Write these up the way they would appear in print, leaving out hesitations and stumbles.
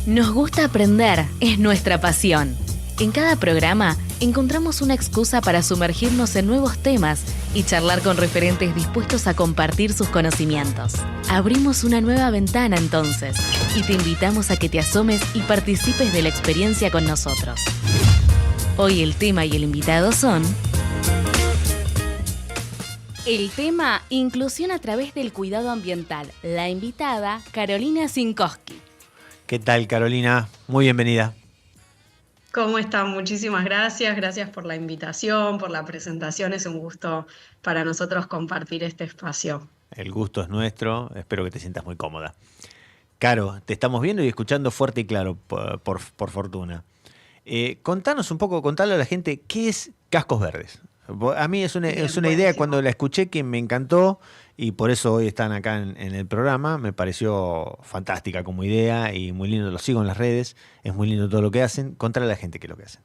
Nos gusta aprender, es nuestra pasión. En cada programa encontramos una excusa para sumergirnos en nuevos temas y charlar con referentes dispuestos a compartir sus conocimientos. Abrimos una nueva ventana entonces y te invitamos a que te asomes y participes de la experiencia con nosotros. Hoy el tema y el invitado son... El tema, inclusión a través del cuidado ambiental. La invitada, Carolina Zinkowski. ¿Qué tal, Carolina? Muy bienvenida. ¿Cómo están? Muchísimas gracias. Gracias por la invitación, por la presentación. Es un gusto para nosotros compartir este espacio. El gusto es nuestro. Espero que te sientas muy cómoda. Caro, te estamos viendo y escuchando fuerte y claro, por fortuna. Contanos un poco, contale a la gente, ¿qué es Cascos Verdes? A mí es una idea cuando la escuché que me encantó y por eso hoy están acá en el programa. Me pareció fantástica como idea y muy lindo, lo sigo en las redes, es muy lindo todo lo que hacen. Contale a la gente qué es lo que hacen.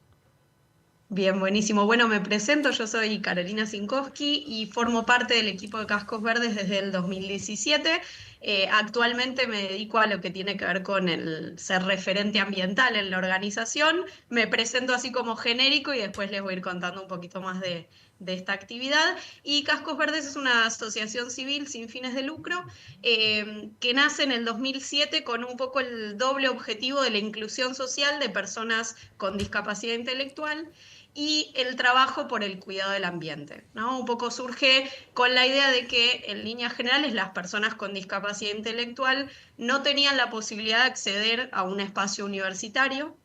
Bien, buenísimo. Bueno, me presento, yo soy Carolina Zinkowski y formo parte del equipo de Cascos Verdes desde el 2017. Actualmente me dedico a lo que tiene que ver con el ser referente ambiental en la organización. Me presento así como genérico y después les voy a ir contando un poquito más de esta actividad. Y Cascos Verdes es una asociación civil sin fines de lucro que nace en el 2007 con un poco el doble objetivo de la inclusión social de personas con discapacidad intelectual y el trabajo por el cuidado del ambiente, ¿no? Un poco surge con la idea de que en líneas generales las personas con discapacidad intelectual no tenían la posibilidad de acceder a un espacio universitario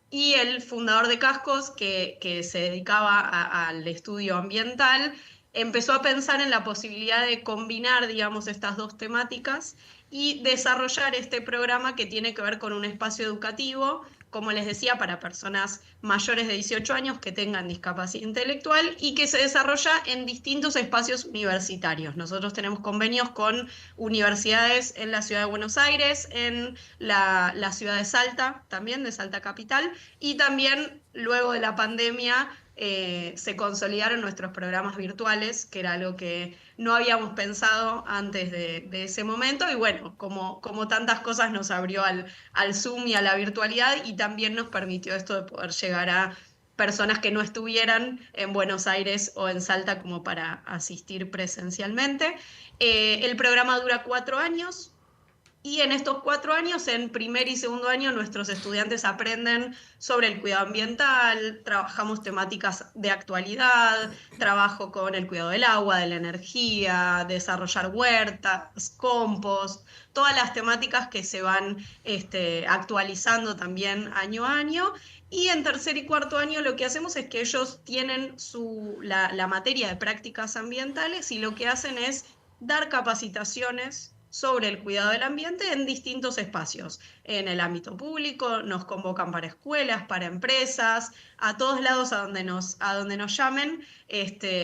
y el fundador de Cascos, que se dedicaba al estudio ambiental, empezó a pensar en la posibilidad de combinar, digamos, estas dos temáticas y desarrollar este programa que tiene que ver con un espacio educativo, como les decía, para personas mayores de 18 años que tengan discapacidad intelectual y que se desarrolla en distintos espacios universitarios. Nosotros tenemos convenios con universidades en la ciudad de Buenos Aires, en la ciudad de Salta, también de Salta Capital, y también luego de la pandemia se consolidaron nuestros programas virtuales, que era algo que no habíamos pensado antes de ese momento, y bueno, como tantas cosas nos abrió al Zoom y a la virtualidad, y también nos permitió esto de poder llegar a personas que no estuvieran en Buenos Aires o en Salta como para asistir presencialmente. El programa dura 4 años. Y en estos 4 años, en primer y segundo año, nuestros estudiantes aprenden sobre el cuidado ambiental, trabajamos temáticas de actualidad, trabajo con el cuidado del agua, de la energía, desarrollar huertas, compost, todas las temáticas que se van actualizando también año a año. Y en tercer y cuarto año lo que hacemos es que ellos tienen la materia de prácticas ambientales y lo que hacen es dar capacitaciones sobre el cuidado del ambiente en distintos espacios. En el ámbito público, nos convocan para escuelas, para empresas, a todos lados a donde nos llamen,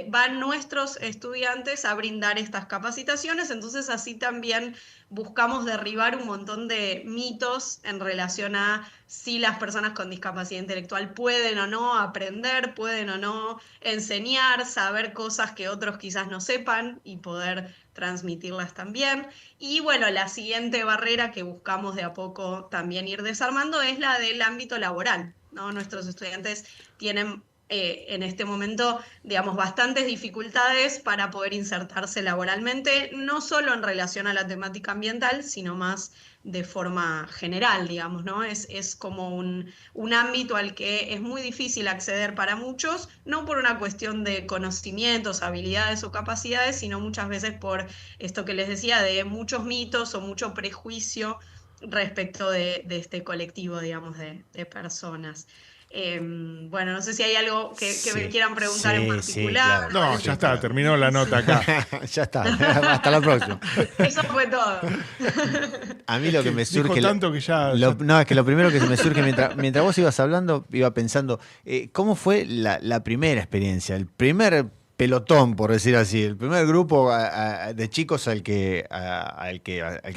van nuestros estudiantes a brindar estas capacitaciones, entonces así también buscamos derribar un montón de mitos en relación a si las personas con discapacidad intelectual pueden o no aprender, pueden o no enseñar, saber cosas que otros quizás no sepan y poder transmitirlas también. Y bueno, la siguiente barrera que buscamos de a poco también ir desarmando es la del ámbito laboral, ¿no? Nuestros estudiantes tienen en este momento, digamos, bastantes dificultades para poder insertarse laboralmente, no solo en relación a la temática ambiental, sino más de forma general, digamos, ¿no? Es como un ámbito al que es muy difícil acceder para muchos, no por una cuestión de conocimientos, habilidades o capacidades, sino muchas veces por esto que les decía, de muchos mitos o mucho prejuicio respecto de este colectivo, digamos, de personas. Bueno, no sé si hay algo que me quieran preguntar en particular. Claro. No, ya está, terminó la nota acá. Ya está, hasta la próxima. Eso fue todo. A mí lo que me surge... Dijo tanto que ya... No, es que lo primero que se me surge mientras vos ibas hablando, iba pensando, ¿cómo fue la primera experiencia? El primer pelotón, por decir así, el primer grupo de chicos al que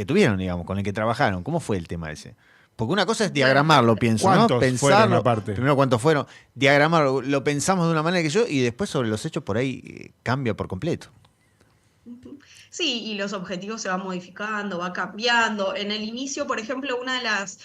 tuvieron, digamos, con el que trabajaron. ¿Cómo fue el tema ese? Porque una cosa es diagramarlo, pienso, ¿no? ¿Cuántos Pensarlo, fueron aparte? primero cuántos fueron, diagramarlo, lo pensamos de una manera que yo, y después sobre los hechos por ahí cambia por completo. Sí, y los objetivos se van modificando, va cambiando. En el inicio, por ejemplo, una de las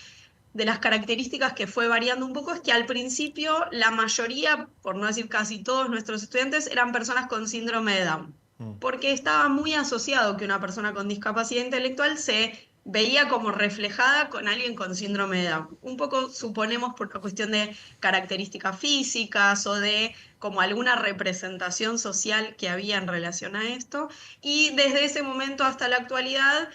de las características que fue variando un poco es que al principio la mayoría, por no decir casi todos nuestros estudiantes, eran personas con síndrome de Down, porque estaba muy asociado que una persona con discapacidad intelectual se veía como reflejada con alguien con síndrome de Down. Un poco suponemos por una cuestión de características físicas o de como alguna representación social que había en relación a esto. Y desde ese momento hasta la actualidad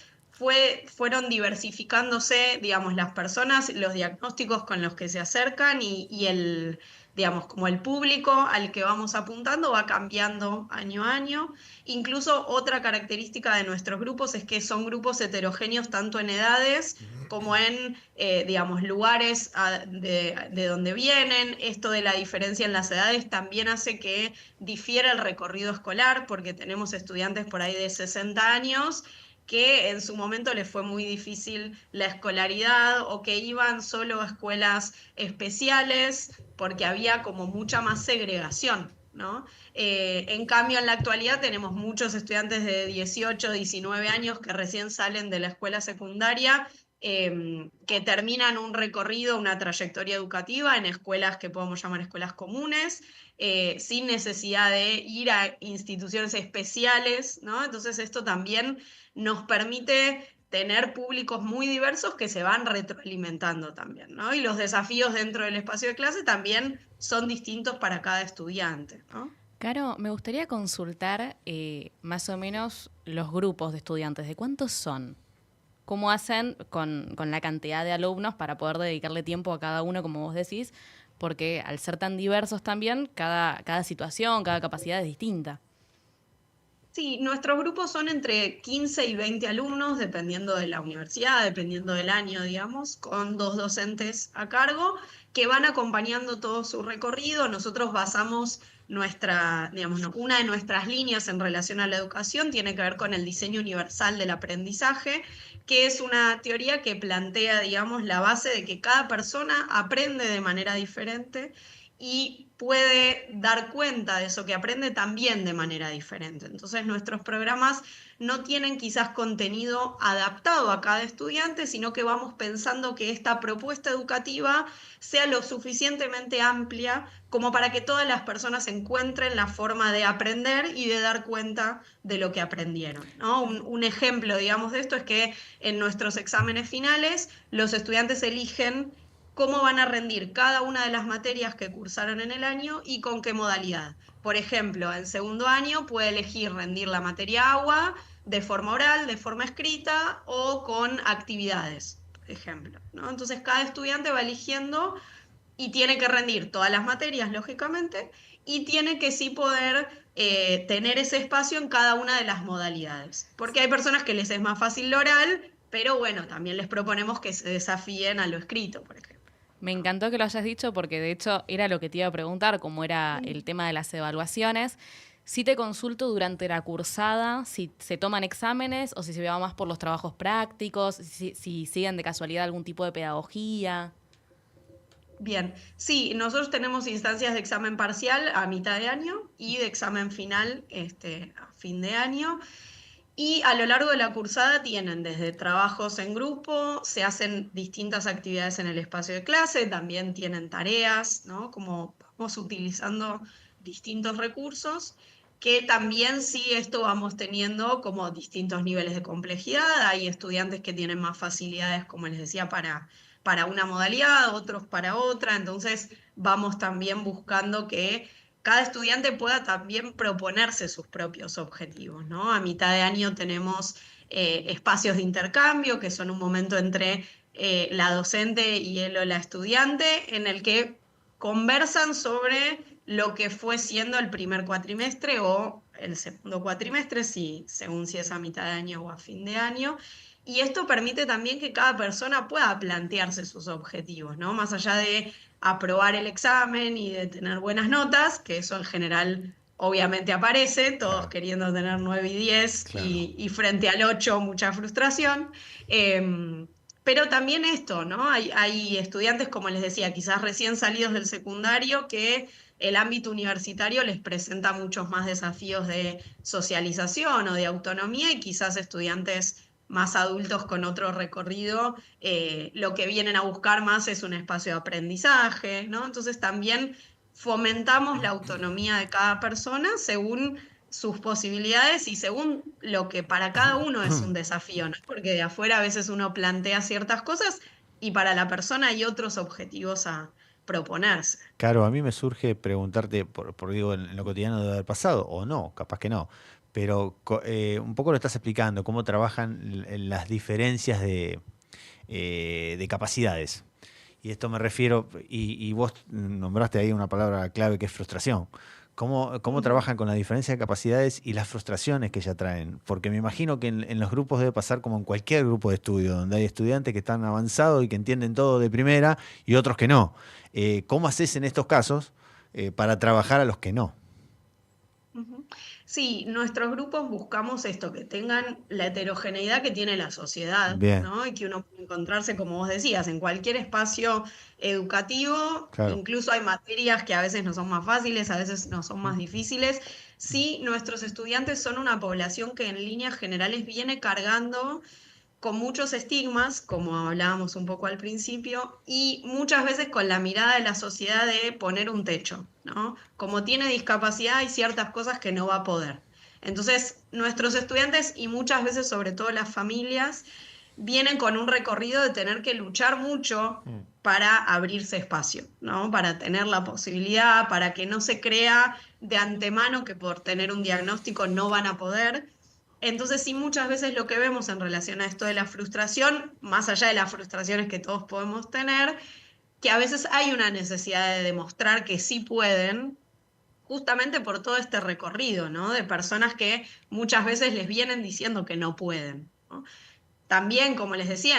fueron diversificándose, digamos, las personas, los diagnósticos con los que se acercan y el, digamos, como el público al que vamos apuntando va cambiando año a año. Incluso otra característica de nuestros grupos es que son grupos heterogéneos tanto en edades como en, digamos, lugares de donde vienen. Esto de la diferencia en las edades también hace que difiera el recorrido escolar, porque tenemos estudiantes por ahí de 60 años que en su momento les fue muy difícil la escolaridad o que iban solo a escuelas especiales porque había como mucha más segregación, ¿no? En cambio, en la actualidad tenemos muchos estudiantes de 18, 19 años que recién salen de la escuela secundaria, que terminan un recorrido, una trayectoria educativa en escuelas que podemos llamar escuelas comunes, sin necesidad de ir a instituciones especiales, ¿no? Entonces esto también nos permite tener públicos muy diversos que se van retroalimentando también, ¿no? Y los desafíos dentro del espacio de clase también son distintos para cada estudiante, ¿no? Caro, me gustaría consultar más o menos los grupos de estudiantes. ¿De cuántos son? ¿Cómo hacen con la cantidad de alumnos para poder dedicarle tiempo a cada uno, como vos decís? Porque al ser tan diversos también, cada situación, cada capacidad es distinta. Sí, nuestros grupos son entre 15 y 20 alumnos, dependiendo de la universidad, dependiendo del año, digamos, con 2 docentes a cargo que van acompañando todo su recorrido. Nosotros basamos digamos, una de nuestras líneas en relación a la educación tiene que ver con el diseño universal del aprendizaje, que es una teoría que plantea, digamos, la base de que cada persona aprende de manera diferente y puede dar cuenta de eso que aprende también de manera diferente. Entonces nuestros programas no tienen quizás contenido adaptado a cada estudiante, sino que vamos pensando que esta propuesta educativa sea lo suficientemente amplia como para que todas las personas encuentren la forma de aprender y de dar cuenta de lo que aprendieron, ¿no? Un ejemplo, digamos, de esto es que en nuestros exámenes finales los estudiantes eligen cómo van a rendir cada una de las materias que cursaron en el año y con qué modalidad. Por ejemplo, en segundo año puede elegir rendir la materia agua de forma oral, de forma escrita o con actividades, por ejemplo, ¿no? Entonces cada estudiante va eligiendo y tiene que rendir todas las materias, lógicamente, y tiene que sí poder tener ese espacio en cada una de las modalidades. Porque hay personas que les es más fácil lo oral, pero bueno, también les proponemos que se desafíen a lo escrito, por ejemplo. Me encantó que lo hayas dicho porque de hecho era lo que te iba a preguntar, cómo era el tema de las evaluaciones. Si te consulto durante la cursada, si se toman exámenes o si se va más por los trabajos prácticos, si siguen de casualidad algún tipo de pedagogía. Bien, sí, nosotros tenemos instancias de examen parcial a mitad de año y de examen final a fin de año. Y a lo largo de la cursada tienen desde trabajos en grupo, se hacen distintas actividades en el espacio de clase, también tienen tareas, ¿no? Como vamos utilizando distintos recursos, que también sí esto vamos teniendo como distintos niveles de complejidad. Hay estudiantes que tienen más facilidades, como les decía, para una modalidad, otros para otra, entonces vamos también buscando que cada estudiante pueda también proponerse sus propios objetivos, ¿no? A mitad de año tenemos espacios de intercambio, que son un momento entre la docente y él o la estudiante, en el que conversan sobre lo que fue siendo el primer cuatrimestre o el segundo cuatrimestre, según si es a mitad de año o a fin de año. Y esto permite también que cada persona pueda plantearse sus objetivos, ¿no? Más allá de aprobar el examen y de tener buenas notas, que eso en general obviamente aparece, todos queriendo tener 9 y 10 Claro. y frente al 8 mucha frustración. Pero también esto, ¿no? Hay estudiantes, como les decía, quizás recién salidos del secundario, que el ámbito universitario les presenta muchos más desafíos de socialización o de autonomía y quizás estudiantes más adultos con otro recorrido, lo que vienen a buscar más es un espacio de aprendizaje, ¿no? Entonces también fomentamos la autonomía de cada persona según sus posibilidades y según lo que para cada uno es un desafío, ¿no? Porque de afuera a veces uno plantea ciertas cosas y para la persona hay otros objetivos a proponerse. Claro, a mí me surge preguntarte, digo, en lo cotidiano debe haber pasado, o no, capaz que no, pero un poco lo estás explicando, cómo trabajan las diferencias de capacidades. Y esto me refiero, y vos nombraste ahí una palabra clave que es frustración. ¿Cómo trabajan con la diferencia de capacidades y las frustraciones que ya traen? Porque me imagino que en los grupos debe pasar como en cualquier grupo de estudio, donde hay estudiantes que están avanzados y que entienden todo de primera y otros que no. ¿Cómo haces en estos casos para trabajar a los que no? Ujú. Sí, nuestros grupos buscamos esto, que tengan la heterogeneidad que tiene la sociedad, Bien, ¿no? Y que uno puede encontrarse, como vos decías, en cualquier espacio educativo, claro. incluso hay materias que a veces no son más fáciles, a veces no son Mm, más difíciles. Sí, nuestros estudiantes son una población que en líneas generales viene cargando con muchos estigmas, como hablábamos un poco al principio, y muchas veces con la mirada de la sociedad de poner un techo, ¿no? Como tiene discapacidad, hay ciertas cosas que no va a poder. Entonces, nuestros estudiantes y muchas veces, sobre todo las familias, vienen con un recorrido de tener que luchar mucho Mm. para abrirse espacio, ¿no? Para tener la posibilidad, para que no se crea de antemano que por tener un diagnóstico no van a poder. Entonces, sí, muchas veces lo que vemos en relación a esto de la frustración, más allá de las frustraciones que todos podemos tener, que a veces hay una necesidad de demostrar que sí pueden, justamente por todo este recorrido, ¿no? De personas que muchas veces les vienen diciendo que no pueden, ¿no? También, como les decía,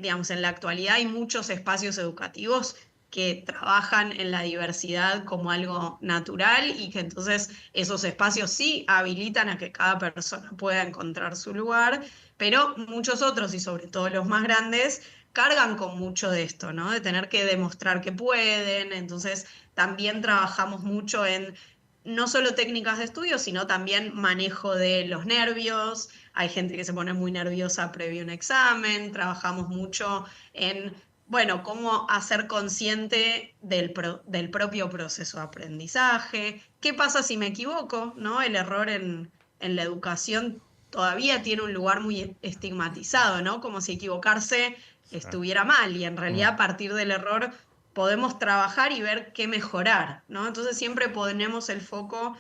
digamos, en la actualidad hay muchos espacios educativos que trabajan en la diversidad como algo natural y que entonces esos espacios sí habilitan a que cada persona pueda encontrar su lugar, pero muchos otros, y sobre todo los más grandes, cargan con mucho de esto, ¿no? De tener que demostrar que pueden. Entonces, también trabajamos mucho en no solo técnicas de estudio, sino también manejo de los nervios. Hay gente que se pone muy nerviosa previo a un examen. Trabajamos mucho en, bueno, cómo hacer consciente del propio proceso de aprendizaje. ¿Qué pasa si me equivoco? ¿No? El error en la educación todavía tiene un lugar muy estigmatizado, ¿no? Como si equivocarse Sí. estuviera mal y en Mm. realidad a partir del error podemos trabajar y ver qué mejorar, ¿no? Entonces siempre ponemos el foco,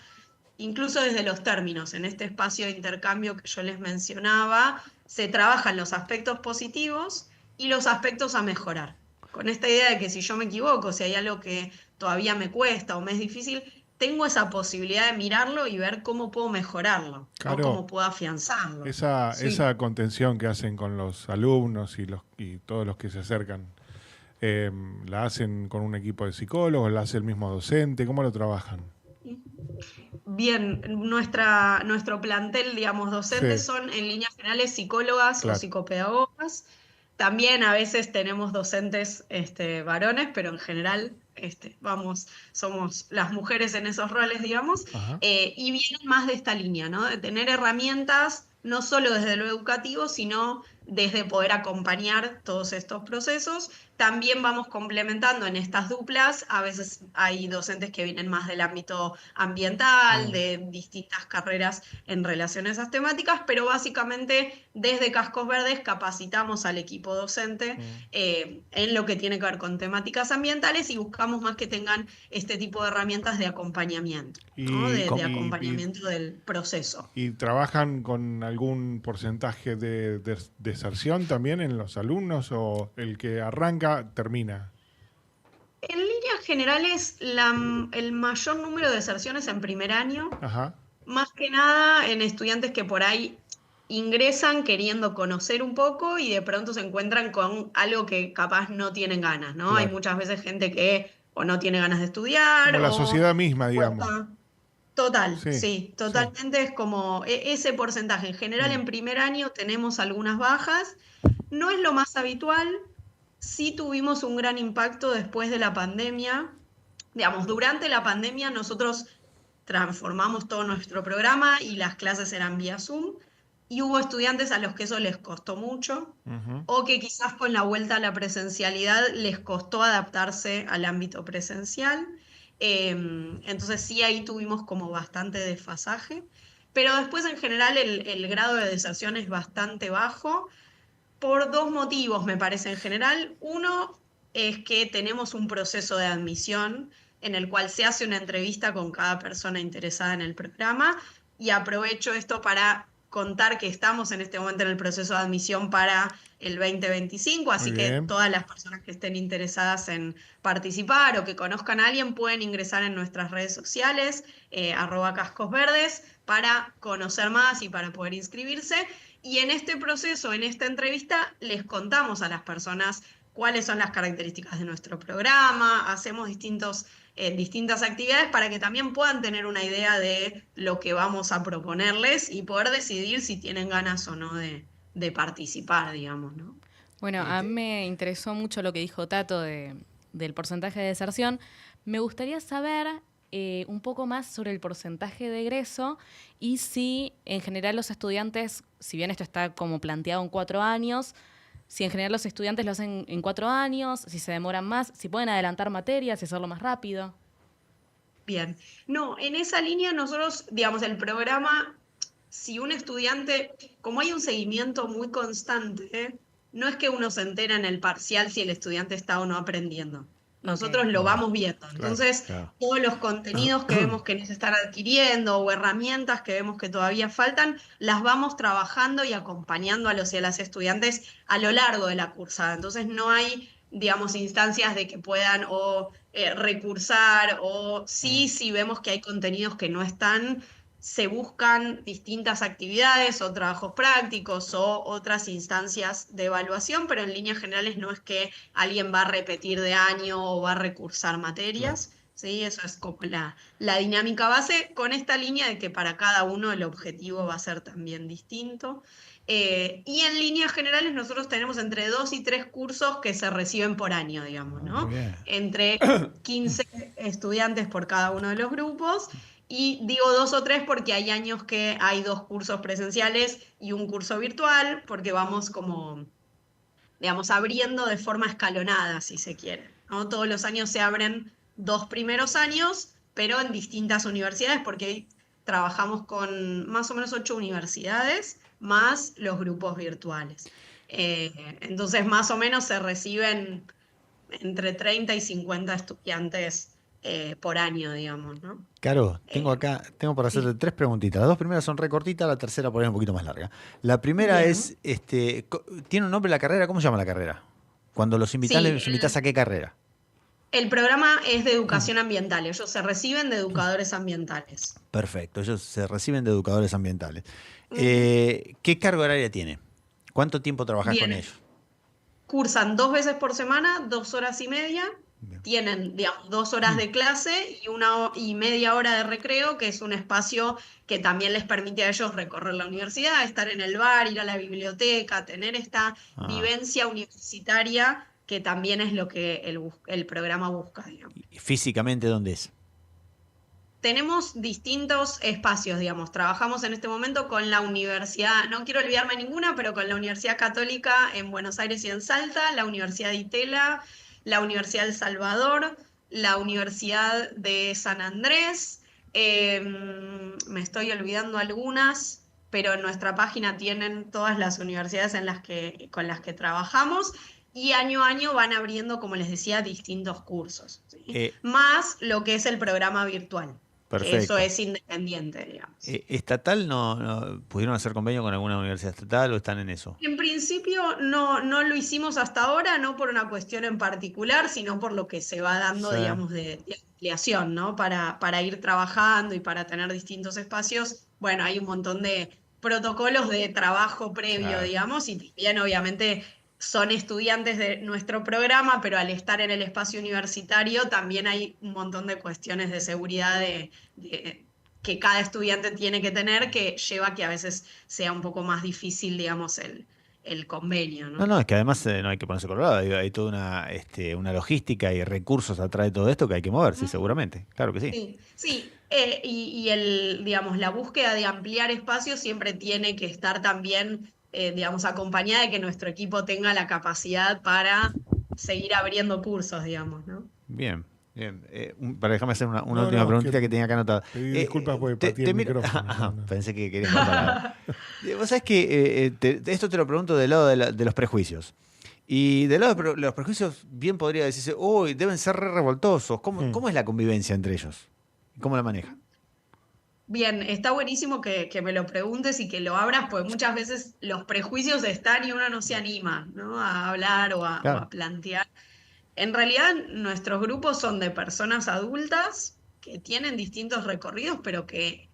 incluso desde los términos, en este espacio de intercambio que yo les mencionaba, se trabajan los aspectos positivos y los aspectos a mejorar. Con esta idea de que si yo me equivoco, si hay algo que todavía me cuesta o me es difícil, tengo esa posibilidad de mirarlo y ver cómo puedo mejorarlo, ¿no? Claro, Cómo puedo afianzarlo. Sí. esa contención que hacen con los alumnos y todos los que se acercan, eh, ¿la hacen con un equipo de psicólogos? ¿La hace el mismo docente? ¿Cómo lo trabajan? Bien, nuestro plantel, digamos, docentes Sí, son en líneas generales psicólogas o claro. psicopedagogas. También a veces tenemos docentes varones, pero en general somos las mujeres en esos roles, digamos, Ajá. y vienen más de esta línea, ¿no? De tener herramientas no solo desde lo educativo, sino desde poder acompañar todos estos procesos. También vamos complementando en estas duplas, a veces hay docentes que vienen más del ámbito ambiental, Mm. de distintas carreras en relación a esas temáticas, pero básicamente desde Cascos Verdes capacitamos al equipo docente Mm. en lo que tiene que ver con temáticas ambientales y buscamos más que tengan este tipo de herramientas de acompañamiento, ¿no? ¿Y, De y, y- acompañamiento del proceso. y trabajan con algún porcentaje de deserción también en los alumnos o el que arranca termina? En líneas generales, el mayor número de deserciones en primer año, Ajá, más que nada en estudiantes que por ahí ingresan queriendo conocer un poco y de pronto se encuentran con algo que capaz no tienen ganas, ¿no? Hay claro. muchas veces gente que o no tiene ganas de estudiar Como la o sociedad misma, digamos. cuesta. Total, Sí, sí, sí. totalmente es como ese porcentaje. En general, Mm. en primer año tenemos algunas bajas. No es lo más habitual. Sí tuvimos un gran impacto después de la pandemia. Digamos, durante la pandemia nosotros transformamos todo nuestro programa y las clases eran vía Zoom. y hubo estudiantes a los que eso les costó mucho, Ujú. o que quizás con la vuelta a la presencialidad les costó adaptarse al ámbito presencial. Entonces sí, ahí tuvimos como bastante desfasaje, pero después en general el grado de deserción es bastante bajo por dos motivos, me parece en general. Uno es que tenemos un proceso de admisión en el cual se hace una entrevista con cada persona interesada en el programa y aprovecho esto para contar que estamos en este momento en el proceso de admisión para el 2025, Muy así que bien. todas las personas que estén interesadas en participar o que conozcan a alguien pueden ingresar en nuestras redes sociales, @cascosverdes, para conocer más y para poder inscribirse. Y en este proceso, en esta entrevista, les contamos a las personas cuáles son las características de nuestro programa, hacemos distintas actividades para que también puedan tener una idea de lo que vamos a proponerles y poder decidir si tienen ganas o no de participar, digamos, ¿no? Bueno, a mí me interesó mucho lo que dijo Tato del porcentaje de deserción. Me gustaría saber un poco más sobre el porcentaje de egreso y si en general los estudiantes, si bien esto está como planteado en 4 años, si en general los estudiantes lo hacen en 4 años, si se demoran más, si pueden adelantar materias y hacerlo más rápido. Bien. No, en esa línea nosotros, digamos, el programa, si un estudiante, como hay un seguimiento muy constante, no es que uno se entera en el parcial si el estudiante está o no aprendiendo. Nosotros Ok. lo vamos viendo. Claro. Entonces, Claro. todos los contenidos que vemos que no se están adquiriendo o herramientas que vemos que todavía faltan, las vamos trabajando y acompañando a los y a las estudiantes a lo largo de la cursada. Entonces, no hay, digamos, instancias de que puedan o recursar o sí, si vemos que hay contenidos que no están, se buscan distintas actividades o trabajos prácticos o otras instancias de evaluación, pero en líneas generales no es que alguien va a repetir de año o va a recursar Claro. materias. ¿Sí? Eso es como la dinámica base, con esta línea de que para cada uno el objetivo va a ser también distinto. Y en líneas generales nosotros tenemos entre 2 y 3 cursos que se reciben por año, digamos, Ah, ¿no? muy bien. Entre 15 estudiantes por cada uno de los grupos. Y digo 2 o 3 porque hay años que hay 2 cursos presenciales y un curso virtual, porque vamos como, digamos, abriendo de forma escalonada, si se quiere, ¿no? Todos los años se abren 2 primeros años, pero en distintas universidades, porque hoy trabajamos con más o menos 8 universidades, más los grupos virtuales. Entonces, más o menos se reciben entre 30 y 50 estudiantes por año, digamos, ¿no? Caro, Eh, tengo para hacerte sí, 3 preguntitas. Las 2 primeras son re cortitas, la tercera por ahí un poquito más larga. La primera bien. es, ¿tiene un nombre la carrera? ¿Cómo se llama la carrera? Cuando los invitás, Sí, ¿les invitás a qué carrera? el programa es de educación ambiental. Ellos se reciben de educadores ambientales. Perfecto, ellos se reciben de educadores ambientales. Ujú. ¿Qué carga horaria tiene? ¿Cuánto tiempo trabajás con Bien, ellos? cursan 2 veces por semana, 2 horas y media. Bien. Tienen, digamos, 2 horas de clase y 1 y media hora de recreo, que es un espacio que también les permite a ellos recorrer la universidad, estar en el bar, ir a la biblioteca, tener esta Ah, vivencia universitaria que también es lo que el programa busca, digamos. ¿y físicamente dónde es? Tenemos distintos espacios, digamos. Trabajamos en este momento con la universidad, no quiero olvidarme ninguna, pero con la Universidad Católica en Buenos Aires y en Salta, la Universidad de Itela, la Universidad del Salvador, la Universidad de San Andrés. Me estoy olvidando algunas, pero en nuestra página tienen todas las universidades con las que trabajamos. Y año a año van abriendo, como les decía, distintos cursos, ¿sí? Eh, Más lo que es el programa virtual, que eso Perfecto. es independiente, digamos. ¿Estatal pudieron hacer convenio con alguna universidad estatal o están en eso? En principio no lo hicimos hasta ahora, no por una cuestión en particular, sino por lo que se va dando, Sí. digamos, de ampliación, ¿no? Para ir trabajando y para tener distintos espacios. Bueno, hay un montón de protocolos de trabajo previo, Claro. digamos, y también obviamente son estudiantes de nuestro programa, pero al estar en el espacio universitario también hay un montón de cuestiones de seguridad que cada estudiante tiene que tener, que lleva a que a veces sea un poco más difícil, digamos, el convenio, No, ¿no? no, es que además no hay que ponerse colorado, hay toda una logística y recursos atrás de todo esto que hay que mover, sí, seguramente, claro que sí. Sí, sí, y digamos, la búsqueda de ampliar espacios siempre tiene que estar también, digamos, acompañada de que nuestro equipo tenga la capacidad para seguir abriendo cursos, digamos, ¿no? Bien, bien. Para déjame hacer una No, última no, es que preguntita que tenía acá anotada. pedí disculpas porque pateé Te el miro, micrófono. No, no. pensé que querías más palabras. Vos sabés que esto te lo pregunto del lado de los prejuicios. Y del lado de los prejuicios, bien podría decirse, uy, deben ser re revoltosos. Mm. ¿Cómo es la convivencia entre ellos? ¿Cómo la manejan? Bien, está buenísimo que me lo preguntes y que lo abras, porque muchas veces los prejuicios están y uno no se anima, ¿no? A hablar o Claro, a plantear. En realidad, nuestros grupos son de personas adultas que tienen distintos recorridos, pero que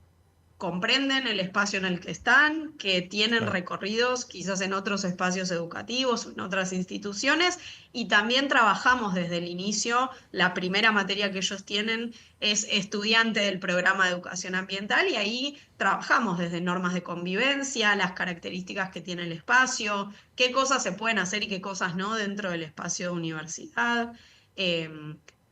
comprenden el espacio en el que están, que tienen Claro. recorridos quizás en otros espacios educativos, en otras instituciones, y también trabajamos desde el inicio. La primera materia que ellos tienen es estudiante del programa de educación ambiental y ahí trabajamos desde normas de convivencia, las características que tiene el espacio, qué cosas se pueden hacer y qué cosas no dentro del espacio de universidad.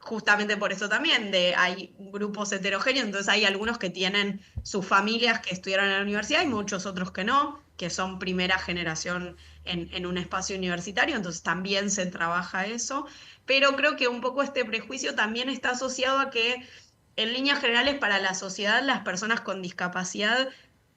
Justamente por eso también hay grupos heterogéneos, entonces hay algunos que tienen sus familias que estudiaron en la universidad y muchos otros que no, que son primera generación en un espacio universitario, entonces también se trabaja eso, pero creo que un poco este prejuicio también está asociado a que en líneas generales para la sociedad las personas con discapacidad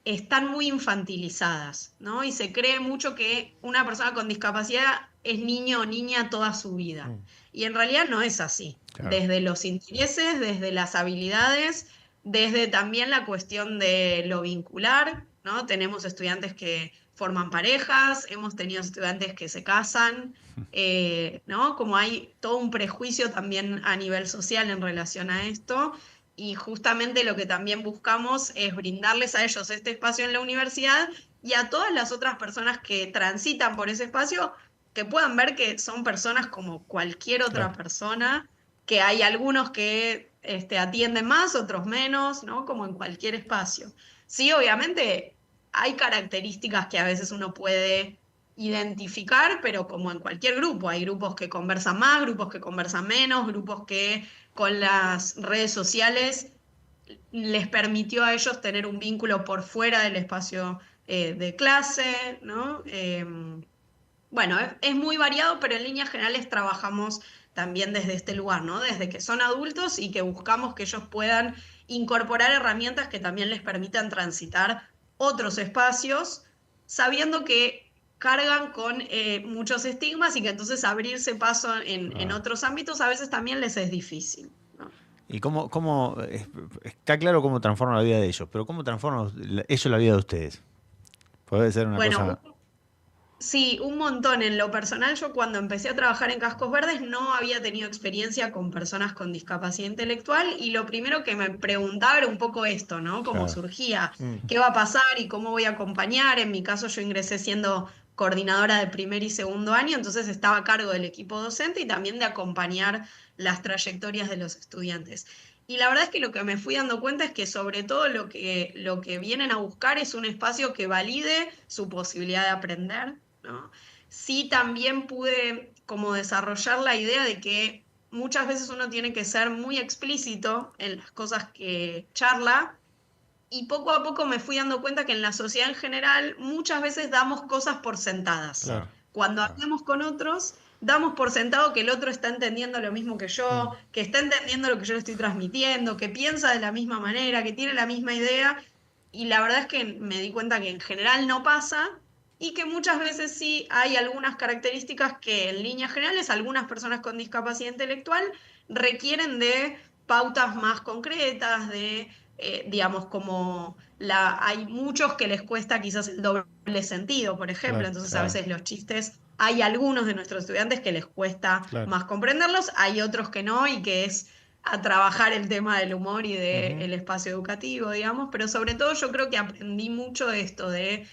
están muy infantilizadas, ¿no? Y se cree mucho que una persona con discapacidad es niño o niña toda su vida. Mm. Y en realidad no es así. claro. Desde los intereses, desde las habilidades, desde también la cuestión de lo vincular, ¿no? Tenemos estudiantes que forman parejas, hemos tenido estudiantes que se casan, ¿no? Como hay todo un prejuicio también a nivel social en relación a esto. Y justamente lo que también buscamos es brindarles a ellos este espacio en la universidad y a todas las otras personas que transitan por ese espacio, que puedan ver que son personas como cualquier otra Claro. persona, que hay algunos que atienden más, otros menos, ¿no? Como en cualquier espacio. Sí, obviamente hay características que a veces uno puede identificar, pero como en cualquier grupo, hay grupos que conversan más, grupos que conversan menos, grupos que con las redes sociales les permitió a ellos tener un vínculo por fuera del espacio de clase, ¿no? Bueno, es muy variado, pero en líneas generales trabajamos también desde este lugar, ¿no? Desde que son adultos y que buscamos que ellos puedan incorporar herramientas que también les permitan transitar otros espacios, sabiendo que cargan con muchos estigmas y que entonces abrirse paso en Ah. otros ámbitos a veces también les es difícil, ¿no? ¿Y está claro cómo transforma la vida de ellos, pero cómo transforma ellos la vida de ustedes? Puede ser una Bueno, cosa... sí, un montón. En lo personal, yo cuando empecé a trabajar en Cascos Verdes no había tenido experiencia con personas con discapacidad intelectual y lo primero que me preguntaba era un poco esto, ¿no? Cómo Claro. surgía, Mm. qué va a pasar y cómo voy a acompañar. En mi caso, yo ingresé siendo coordinadora de primer y segundo año, entonces estaba a cargo del equipo docente y también de acompañar las trayectorias de los estudiantes. Y la verdad es que lo que me fui dando cuenta es que sobre todo lo que vienen a buscar es un espacio que valide su posibilidad de aprender, ¿no? Sí, también pude como desarrollar la idea de que muchas veces uno tiene que ser muy explícito en las cosas que charla y poco a poco me fui dando cuenta que en la sociedad en general muchas veces damos cosas por sentadas. Claro. Cuando Claro. hablamos con otros, damos por sentado que el otro está entendiendo lo mismo que yo, Mm. que está entendiendo lo que yo le estoy transmitiendo, que piensa de la misma manera, que tiene la misma idea. Y la verdad es que me di cuenta que en general no pasa y que muchas veces sí hay algunas características que en líneas generales algunas personas con discapacidad intelectual requieren de pautas más concretas, de digamos, como hay muchos que les cuesta quizás el doble sentido, por ejemplo, Claro. entonces a Claro. veces los chistes, hay algunos de nuestros estudiantes que les cuesta Claro. más comprenderlos, hay otros que no, y que es a trabajar el tema del humor y Ujú. del espacio educativo, digamos, pero sobre todo yo creo que aprendí mucho de esto, de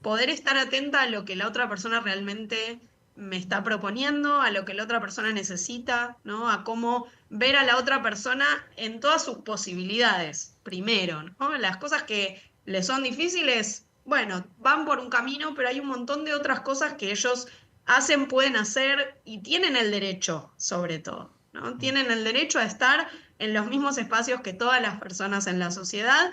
poder estar atenta a lo que la otra persona realmente me está proponiendo, a lo que la otra persona necesita, ¿no? A cómo ver a la otra persona en todas sus posibilidades, primero, ¿no? Las cosas que le son difíciles, bueno, van por un camino, pero hay un montón de otras cosas que ellos hacen, pueden hacer y tienen el derecho, sobre todo, ¿no? Tienen el derecho a estar en los mismos espacios que todas las personas en la sociedad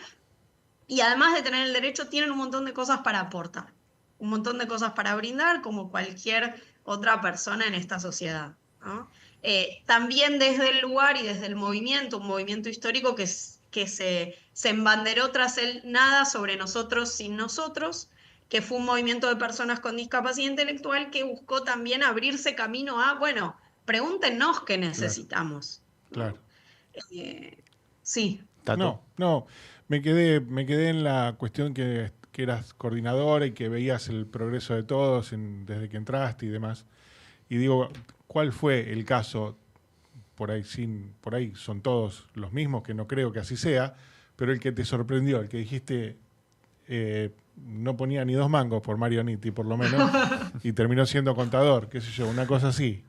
y además de tener el derecho, tienen un montón de cosas para aportar, un montón de cosas para brindar como cualquier otra persona en esta sociedad, ¿no? También desde el lugar y desde el movimiento, un movimiento histórico que se embanderó tras el nada sobre nosotros sin nosotros, que fue un movimiento de personas con discapacidad intelectual que buscó también abrirse camino a, bueno, pregúntenos qué Claro, necesitamos, claro. ¿no? Sí. Tato. No, me quedé en la cuestión que eras coordinadora y que veías el progreso de todos desde que entraste y demás. Y digo, ¿cuál fue el caso? Por ahí son todos los mismos, que no creo que así sea, pero el que te sorprendió, el que dijiste no ponía ni 2 mangos por Mario Nitti, por lo menos, y terminó siendo contador, qué sé yo, una cosa así.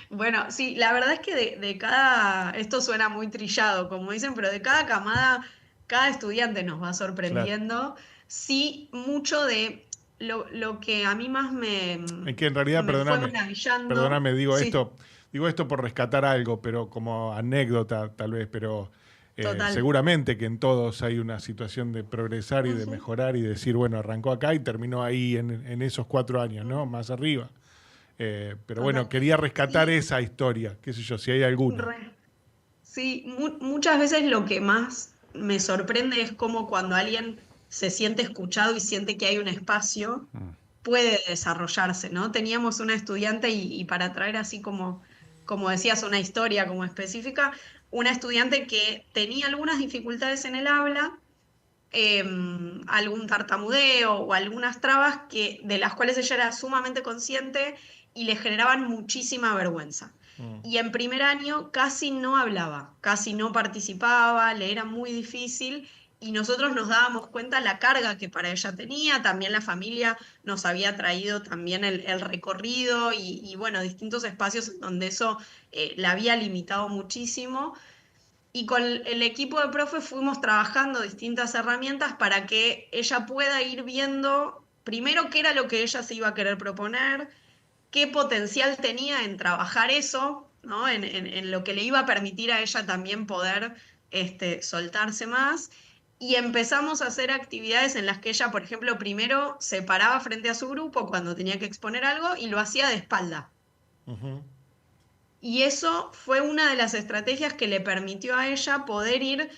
Bueno, sí, la verdad es que de cada, esto suena muy trillado, como dicen, pero de cada camada, cada estudiante nos va Claro. sorprendiendo. Sí, mucho de lo que a mí más Es que en realidad, me fue maravillando. perdóname, Sí, digo esto por rescatar algo, pero como anécdota tal vez, pero total. seguramente que en todos hay una situación de progresar y de Ujú. mejorar y decir, bueno, arrancó acá y terminó ahí en esos 4 años, ¿no? Más arriba. Pero bueno, Total. quería rescatar Sí, esa historia, qué sé yo, si hay alguna. re. Sí, muchas veces lo que más me sorprende es cómo cuando alguien se siente escuchado y siente que hay un espacio, puede desarrollarse, ¿no? Teníamos una estudiante y para traer así como decías, una historia como específica, una estudiante que tenía algunas dificultades en el habla, eh, algún tartamudeo o algunas trabas de las cuales ella era sumamente consciente y le generaban muchísima vergüenza. Mm, Y en primer año casi no hablaba, casi no participaba, le era muy difícil y nosotros nos dábamos cuenta la carga que para ella tenía, también la familia nos había traído también el recorrido y, bueno, distintos espacios en donde eso la había limitado muchísimo. Y con el equipo de profes fuimos trabajando distintas herramientas para que ella pueda ir viendo primero qué era lo que ella se iba a querer proponer, qué potencial tenía en trabajar eso, ¿no? En lo que le iba a permitir a ella también poder soltarse más. Y empezamos a hacer actividades en las que ella, por ejemplo, primero se paraba frente a su grupo cuando tenía que exponer algo y lo hacía de espalda. ujú, Y eso fue una de las estrategias que le permitió a ella poder ir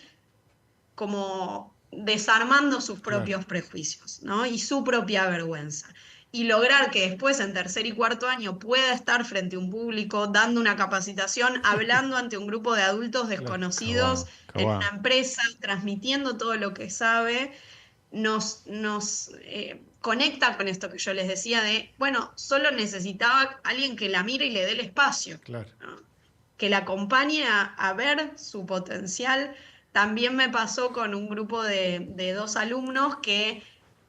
como desarmando sus claro, propios prejuicios, ¿no? Y su propia vergüenza. Y lograr que después, en tercer y cuarto año, pueda estar frente a un público, dando una capacitación, hablando ante un grupo de adultos claro. desconocidos Cabá, en cabá. una empresa, transmitiendo todo lo que sabe, nos conecta con esto que yo les decía de, bueno, solo necesitaba alguien que la mire y le dé el espacio, Claro. ¿no? Que la acompañe a ver su potencial. También me pasó con un grupo de 2 alumnos que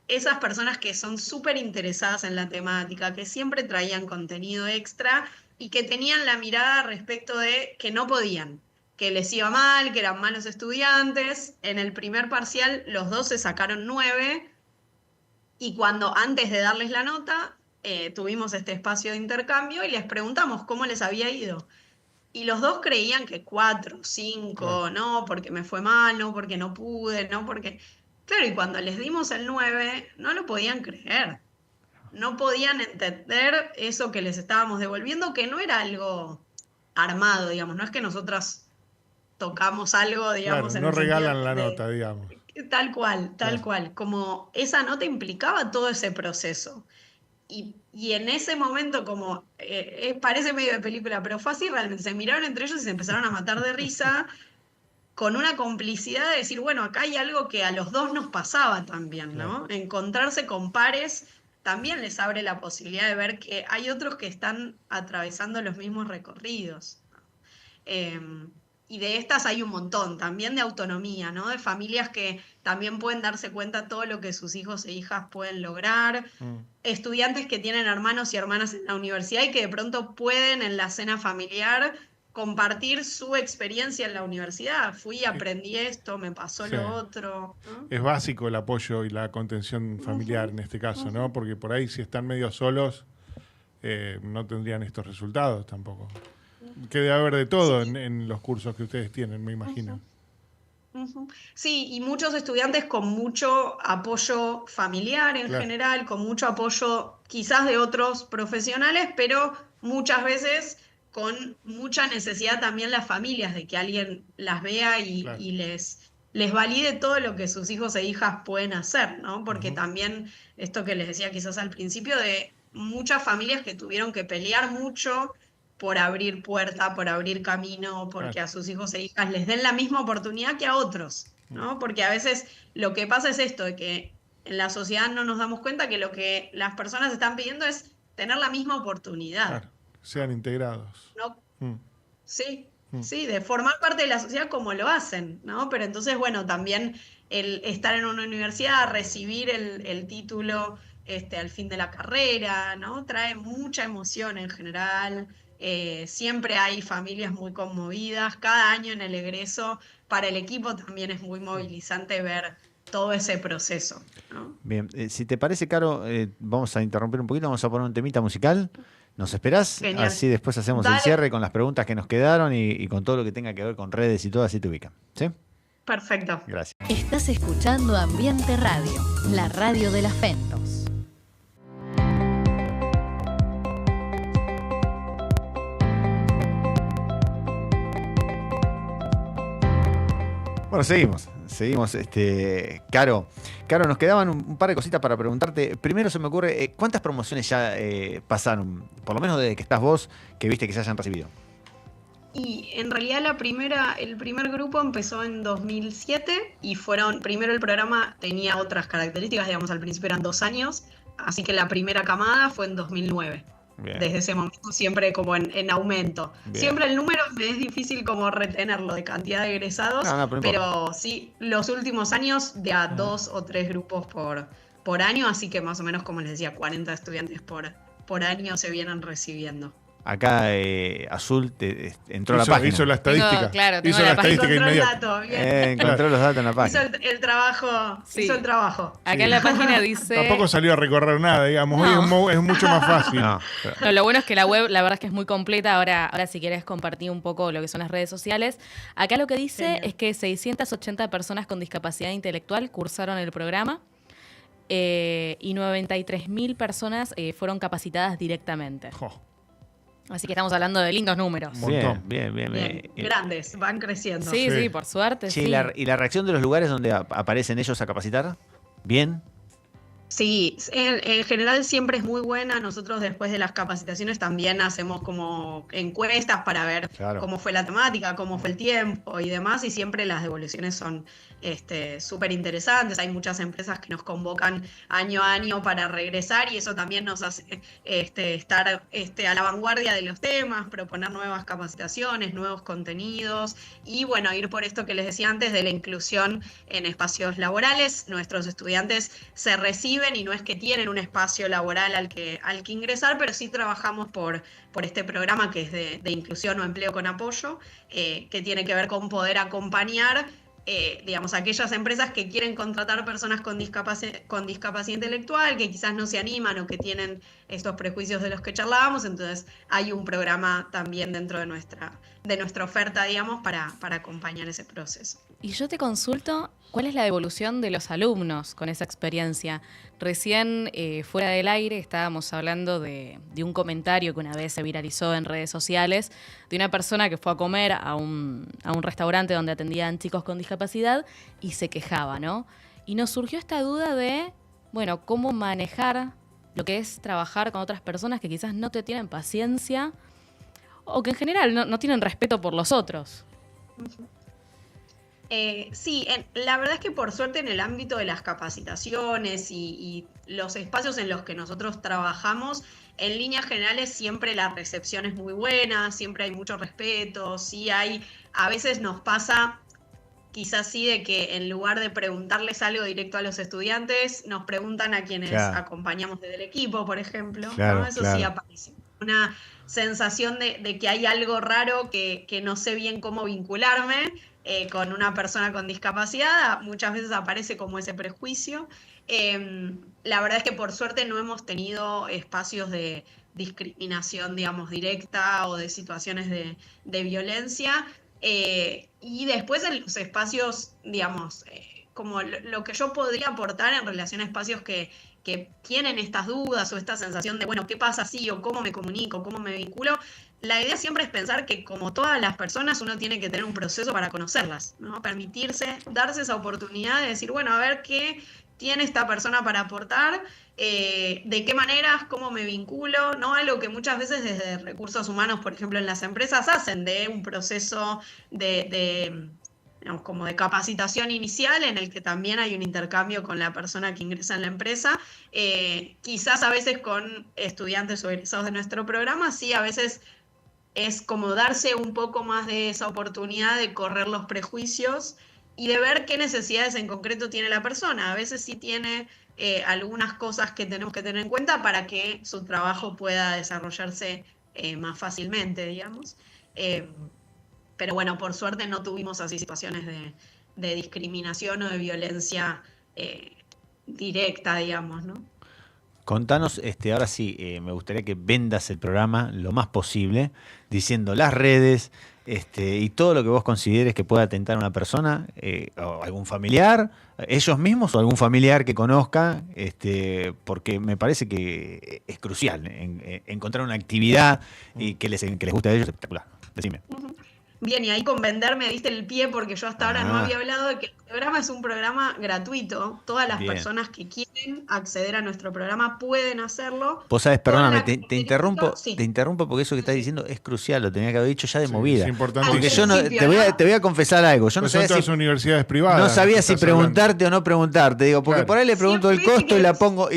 esas personas que son súper interesadas en la temática, que siempre traían contenido extra y que tenían la mirada respecto de que no podían, que les iba mal, que eran malos estudiantes. En el primer parcial los dos se sacaron 9 y cuando antes de darles la nota tuvimos este espacio de intercambio y les preguntamos cómo les había ido. Y los dos creían que 4, Claro, 5, no, porque me fue mal, no, porque no pude, no, porque... Claro, y cuando les dimos el 9 no lo podían creer. No podían entender eso que les estábamos devolviendo, que no era algo armado, digamos. No es que nosotras tocamos algo, claro, digamos, en no el sentido regalan la de nota, digamos. tal Claro, cual. Como esa nota implicaba todo ese proceso. Y en ese momento, como parece medio de película, pero fue así realmente. Se miraron entre ellos y se empezaron a matar de risa, con una complicidad de decir, bueno, acá hay algo que a los dos nos pasaba también, claro. ¿no? Encontrarse con pares también les abre la posibilidad de ver que hay otros que están atravesando los mismos recorridos. Eh, y de estas hay un montón, también de autonomía, ¿no? De familias que también pueden darse cuenta todo lo que sus hijos e hijas pueden lograr, Mm, estudiantes que tienen hermanos y hermanas en la universidad y que de pronto pueden en la cena familiar compartir su experiencia en la universidad. Fui, aprendí esto, me pasó Sí. lo otro, ¿no? Es básico el apoyo y la contención familiar en este caso, ¿no? Porque por ahí si están medio solos, no tendrían estos resultados tampoco. Que debe haber de todo en los cursos que ustedes tienen, me imagino. Ujú. Sí, y muchos estudiantes con mucho apoyo familiar en Claro. general, con mucho apoyo quizás de otros profesionales, pero muchas veces con mucha necesidad también las familias de que alguien las vea Claro. y les valide todo lo que sus hijos e hijas pueden hacer, ¿no? Porque Ujú. también esto que les decía quizás al principio de muchas familias que tuvieron que pelear mucho por abrir puerta, por abrir camino, porque Claro. a sus hijos e hijas les den la misma oportunidad que a otros, ¿no? Porque a veces lo que pasa es esto, de que en la sociedad no nos damos cuenta que lo que las personas están pidiendo es tener la misma oportunidad, Claro. Sean integrados. ¿no? Mm. Sí, Mm. sí, de formar parte de la sociedad como lo hacen, ¿no? Pero entonces, bueno, también el estar en una universidad, recibir el título al fin de la carrera, ¿no? Trae mucha emoción en general. Siempre hay familias muy conmovidas. Cada año en el egreso, para el equipo también es muy movilizante ver todo ese proceso, ¿no? Bien, si te parece, Caro, vamos a interrumpir un poquito, vamos a poner un temita musical. ¿Nos esperás? Genial. Así después hacemos el Dale. cierre con las preguntas que nos quedaron y con todo lo que tenga que ver con redes y todo, así te ubican. ¿Sí? Perfecto. Gracias. Estás escuchando Ambiente Radio, la radio de las Fentos. Bueno, seguimos. Caro, nos quedaban un par de cositas para preguntarte. Primero se me ocurre, ¿cuántas promociones ya pasaron? Por lo menos desde que estás vos, que viste que se hayan recibido. Y en realidad el primer grupo empezó en 2007 y primero el programa tenía otras características, digamos, al principio eran 2 años, así que la primera camada fue en 2009. Bien. Desde ese momento siempre como en aumento. Bien. Siempre el número me es difícil como retenerlo de cantidad de egresados, No, pero no pero sí, los últimos años de a 2 o 3 grupos por año, así que más o menos, como les decía, 40 estudiantes por año se vienen recibiendo. Acá Azul entró a la Hizo, página. hizo la estadística. Tengo- claro, tengo hizo la la página. estadística Encontró el inmediata. dato, bien. Encontró los datos en la Hizo página. el trabajo, Sí. hizo el trabajo. Acá Sí. en la página dice... Tampoco salió a recorrer nada, digamos. No. Hoy es mucho más fácil. No, pero- No, lo bueno es que la web, la verdad es que es muy completa. Ahora si quieres compartir un poco lo que son las redes sociales. Acá lo que dice Genial. es que 680 personas con discapacidad intelectual cursaron el programa y 93.000 personas fueron capacitadas directamente. Jo, Así que estamos hablando de lindos números. Un montón. bien. Bien, grandes, van creciendo. Sí, Sí. sí, por suerte. Che, sí. ¿y la reacción de los lugares donde aparecen ellos a capacitar? ¿Bien? Sí, en general siempre es muy buena. Nosotros después de las capacitaciones también hacemos como encuestas para ver Claro. cómo fue la temática, cómo fue el tiempo y demás, y siempre las devoluciones son súper interesantes. Hay muchas empresas que nos convocan año a año para regresar y eso también nos hace estar a la vanguardia de los temas, proponer nuevas capacitaciones, nuevos contenidos y bueno, ir por esto que les decía antes de la inclusión en espacios laborales. Nuestros estudiantes se reciben y no es que tienen un espacio laboral al que ingresar, pero sí trabajamos por este programa que es de inclusión o empleo con apoyo, que tiene que ver con poder acompañar digamos, aquellas empresas que quieren contratar personas con discapacidad intelectual, que quizás no se animan o que tienen estos prejuicios de los que charlábamos. Entonces hay un programa también dentro de nuestra oferta, digamos, para acompañar ese proceso. Y yo te consulto, ¿cuál es la devolución de los alumnos con esa experiencia? Recién, fuera del aire, estábamos hablando de un comentario que una vez se viralizó en redes sociales de una persona que fue a comer a un restaurante donde atendían chicos con discapacidad y se quejaba, ¿no? Y nos surgió esta duda de, bueno, cómo manejar lo que es trabajar con otras personas que quizás no te tienen paciencia o que en general no tienen respeto por los otros. Sí, la verdad es que por suerte en el ámbito de las capacitaciones y los espacios en los que nosotros trabajamos, en líneas generales siempre la recepción es muy buena, siempre hay mucho respeto, a veces nos pasa quizás sí de que en lugar de preguntarles algo directo a los estudiantes, nos preguntan a quienes Claro. acompañamos desde el equipo, por ejemplo, Claro, ¿no? Eso claro. sí aparece. una sensación de que hay algo raro, que no sé bien cómo vincularme con una persona con discapacidad. Muchas veces aparece como ese prejuicio. La verdad es que por suerte no hemos tenido espacios de discriminación, digamos, directa o de situaciones de violencia. Y después en los espacios, digamos, como lo que yo podría aportar en relación a espacios que tienen estas dudas o esta sensación de, bueno, ¿qué pasa si o cómo me comunico, cómo me vinculo? La idea siempre es pensar que como todas las personas uno tiene que tener un proceso para conocerlas, ¿no? Permitirse, darse esa oportunidad de decir, bueno, a ver qué tiene esta persona para aportar, de qué maneras, cómo me vinculo, ¿no? Algo que muchas veces desde recursos humanos, por ejemplo, en las empresas hacen de un proceso digamos, como de capacitación inicial en el que también hay un intercambio con la persona que ingresa en la empresa. Quizás a veces con estudiantes o egresados de nuestro programa, sí, a veces es como darse un poco más de esa oportunidad de correr los prejuicios y de ver qué necesidades en concreto tiene la persona. A veces sí tiene algunas cosas que tenemos que tener en cuenta para que su trabajo pueda desarrollarse más fácilmente, digamos. Pero bueno, por suerte no tuvimos así situaciones de discriminación o de violencia directa, digamos, ¿no? Contanos, ahora sí, me gustaría que vendas el programa lo más posible, diciendo las redes y todo lo que vos consideres que pueda atentar a una persona, o algún familiar, ellos mismos o algún familiar que conozca, porque me parece que es crucial encontrar una actividad y que les guste a ellos, espectacular. Decime. Bien, y ahí con vender me diste el pie porque yo hasta ahora no había hablado de que el programa es un programa gratuito. Todas las personas que quieren acceder a nuestro programa pueden hacerlo. Vos sabés, perdóname, te Sí. interrumpo porque eso que estás diciendo es crucial, lo tenía que haber dicho ya de movida. Es importante. Porque yo no, te voy a confesar algo. Yo no son sabía todas universidades privadas. No sabía si preguntarte o no preguntarte, digo, porque por ahí le pregunto el costo y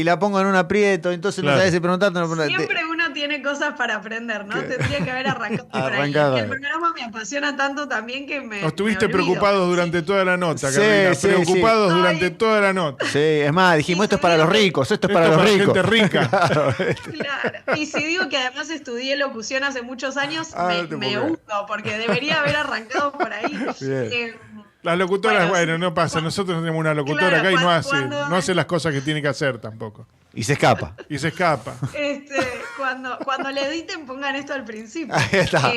la pongo en un aprieto, entonces no sabía si preguntarte o no preguntarte. Siempre uno tiene cosas para aprender, ¿no? Tendría que haber arrancado por ahí. El programa me apasiona tanto también que me. Estuviste preocupados durante toda la nota, Carolina. Preocupados durante toda la nota. Sí, es más, dijimos, esto es para los ricos, esto es para los ricos. Gente rica. Claro. Y si digo que además estudié locución hace muchos años, me hundo, porque debería haber arrancado por ahí. Las locutoras, bueno, no pasa. Nosotros tenemos una locutora acá y no hace las cosas que tiene que hacer tampoco. Y se escapa. Cuando le editen, pongan esto al principio. Ahí está.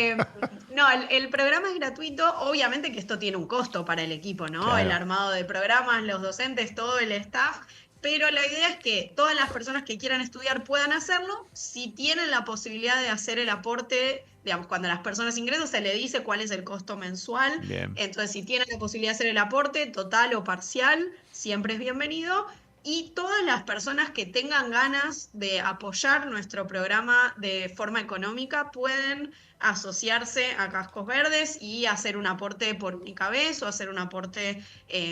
No, el programa es gratuito. Obviamente que esto tiene un costo para el equipo, ¿no? Claro. El armado de programas, los docentes, todo el staff. Pero la idea es que todas las personas que quieran estudiar puedan hacerlo. Si tienen la posibilidad de hacer el aporte, digamos, cuando las personas ingresan se le dice cuál es el costo mensual. Bien. Entonces, si tienen la posibilidad de hacer el aporte total o parcial, siempre es bienvenido. Y todas las personas que tengan ganas de apoyar nuestro programa de forma económica pueden asociarse a Cascos Verdes y hacer un aporte por única vez o hacer un aporte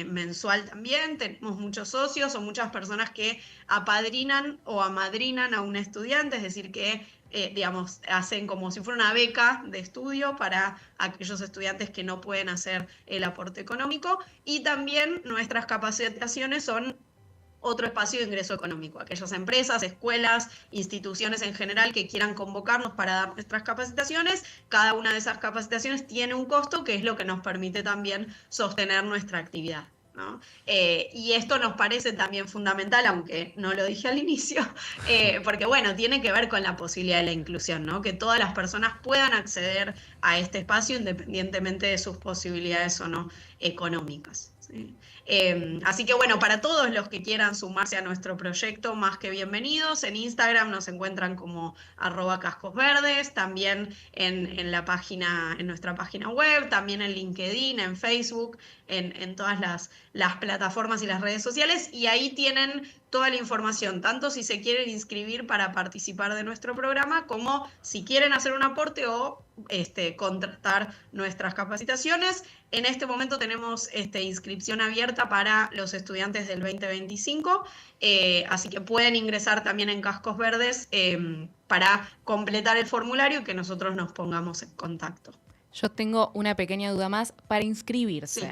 mensual también. Tenemos muchos socios o muchas personas que apadrinan o amadrinan a un estudiante, es decir, que digamos, hacen como si fuera una beca de estudio para aquellos estudiantes que no pueden hacer el aporte económico. Y también nuestras capacitaciones son otro espacio de ingreso económico. Aquellas empresas, escuelas, instituciones en general que quieran convocarnos para dar nuestras capacitaciones, cada una de esas capacitaciones tiene un costo que es lo que nos permite también sostener nuestra actividad, ¿no? Y esto nos parece también fundamental, aunque no lo dije al inicio, porque bueno, tiene que ver con la posibilidad de la inclusión, ¿no? Que todas las personas puedan acceder a este espacio independientemente de sus posibilidades o no económicas, ¿sí? Así que bueno, para todos los que quieran sumarse a nuestro proyecto, más que bienvenidos. En Instagram nos encuentran como @cascosverdes, también en la página, en nuestra página web, también en LinkedIn, en Facebook, en todas las plataformas y las redes sociales, y ahí tienen toda la información, tanto si se quieren inscribir para participar de nuestro programa, como si quieren hacer un aporte o contratar nuestras capacitaciones. En este momento tenemos inscripción abierta para los estudiantes del 2025, así que pueden ingresar también en Cascos Verdes para completar el formulario y que nosotros nos pongamos en contacto. Yo tengo una pequeña duda más. Para inscribirse, Sí.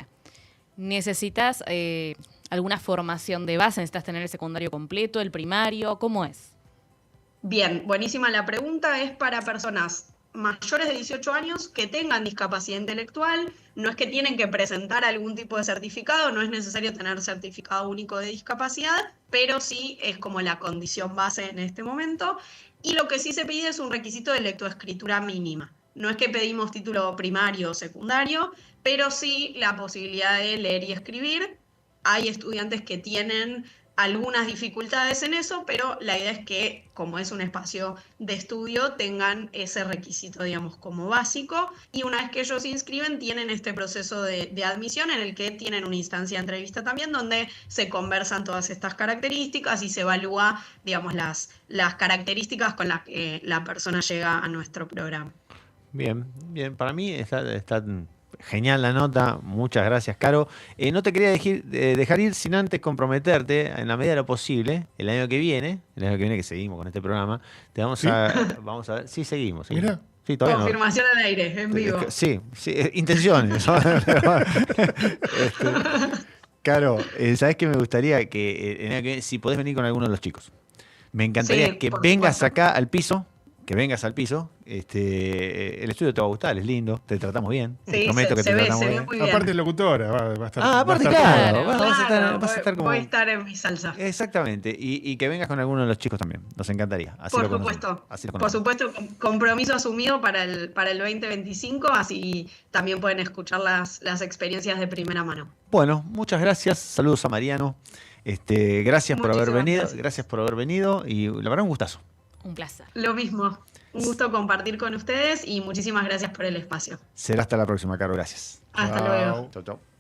¿necesitas alguna formación de base? ¿Necesitas tener el secundario completo, el primario? ¿Cómo es? Bien, buenísima la pregunta. Es para personas mayores de 18 años que tengan discapacidad intelectual. No es que tienen que presentar algún tipo de certificado, no es necesario tener certificado único de discapacidad, pero sí es como la condición base en este momento. Y lo que sí se pide es un requisito de lectoescritura mínima. No es que pedimos título primario o secundario, pero sí la posibilidad de leer y escribir. Hay estudiantes que tienen algunas dificultades en eso, pero la idea es que, como es un espacio de estudio, tengan ese requisito, digamos, como básico. Y una vez que ellos se inscriben, tienen este proceso de admisión en el que tienen una instancia de entrevista también, donde se conversan todas estas características y se evalúa, digamos, las características con las que la persona llega a nuestro programa. Bien, bien. Para mí está genial la nota. Muchas gracias, Caro. No te quería dejar ir sin antes comprometerte, en la medida de lo posible, el año que viene que seguimos con este programa, te vamos ¿Sí? vamos a ver. Sí, seguimos. Mira. Sí, todavía no. Confirmación al aire, en vivo. Sí, intenciones. Caro, ¿sabes qué me gustaría? Que si podés venir con alguno de los chicos. Me encantaría Sí, que por vengas supuesto. acá al piso. Que vengas al piso, el estudio te va a gustar, es lindo, te tratamos bien, te Sí, prometo que te se ve tratamos bien. muy bien. Aparte es locutora, va a estar. Aparte, va a estar claro, todo. vas a estar como... Voy a estar en mi salsa. Exactamente, y que vengas con alguno de los chicos también, nos encantaría. Así Por lo conocemos, supuesto, así lo por conocemos. supuesto, compromiso asumido para el 2025, así también pueden escuchar las experiencias de primera mano. Bueno, muchas gracias, saludos a Mariano, gracias por haber Muchísimas venido, gracias. gracias por haber venido, y la verdad un gustazo. Un placer. Lo mismo, un gusto compartir con ustedes y muchísimas gracias por el espacio. Será hasta la próxima, Caro, gracias. Hasta Chao. luego. Chau, chau.